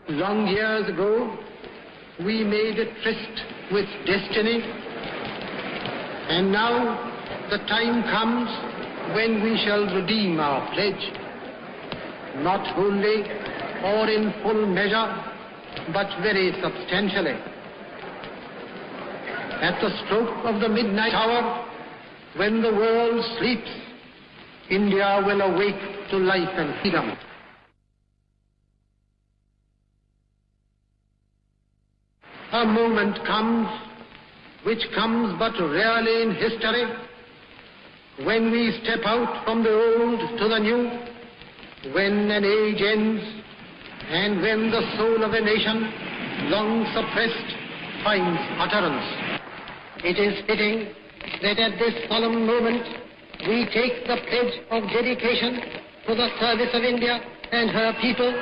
Long years ago, we made a tryst with destiny, and now the time comes when we shall redeem our pledge, not wholly or in full measure, but very substantially. At the stroke of the midnight hour, when the world sleeps, India will awake to life and freedom. A moment comes, which comes but rarely in history, when we step out from the old to the new, when an age ends, and when the soul of a nation, long suppressed, finds utterance. It is fitting that at this solemn moment we take the pledge of dedication to the service of India and her people.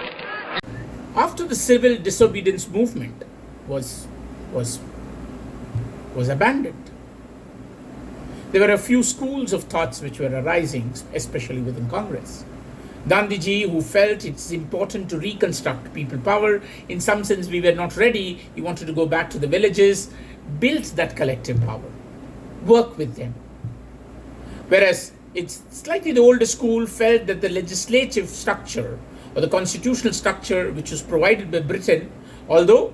After the civil disobedience movement was abandoned, there were a few schools of thoughts which were arising, especially within Congress. Gandhiji, who felt it's important to reconstruct people power, in some sense we were not ready, he wanted to go back to the villages, built that collective power, work with them. Whereas it's slightly the older school felt that the legislative structure or the constitutional structure which was provided by Britain, although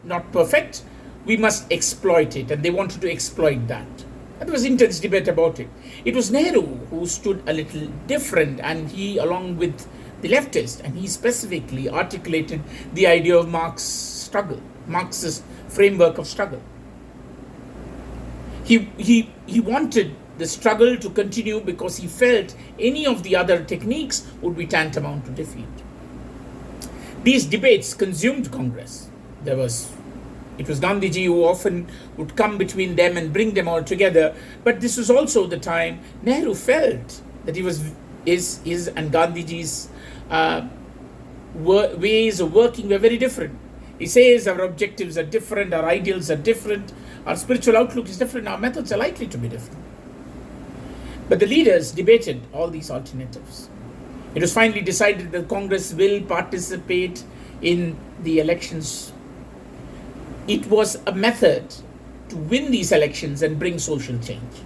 not perfect, we must exploit it, and they wanted to exploit that. There was intense debate about it. It was Nehru who stood a little different, and he, along with the leftists, and he specifically articulated the idea of Marxist framework of struggle. He wanted the struggle to continue because he felt any of the other techniques would be tantamount to defeat. These debates consumed Congress. It was Gandhiji who often would come between them and bring them all together. But this was also the time Nehru felt that his and Gandhiji's ways of working were very different. He says our objectives are different, our ideals are different, our spiritual outlook is different, our methods are likely to be different. But the leaders debated all these alternatives. It was finally decided that Congress will participate in the elections. It was a method to win these elections and bring social change.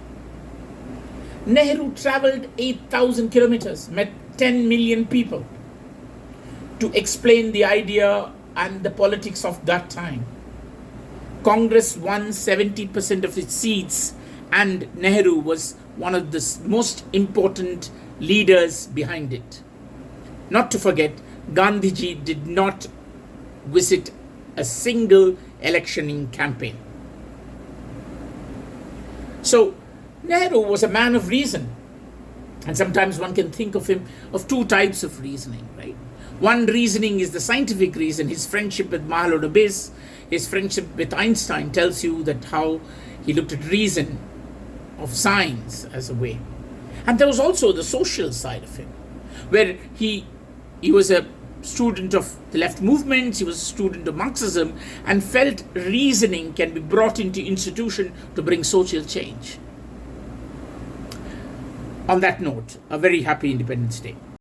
Nehru traveled 8,000 kilometers, met 10 million people to explain the idea and the politics of that time. Congress won 70% of its seats, and Nehru was one of the most important leaders behind it. Not to forget, Gandhiji did not visit a single electioning campaign. So Nehru was a man of reason, and sometimes one can think of him of two types of reasoning, right? One reasoning is the scientific reason. His friendship with Mahalanobis, his friendship with Einstein tells you that how he looked at reason of science as a way. And there was also the social side of him, where he was a student of the left movements, he was a student of Marxism, and felt reasoning can be brought into institution to bring social change. On that note, a very happy Independence Day.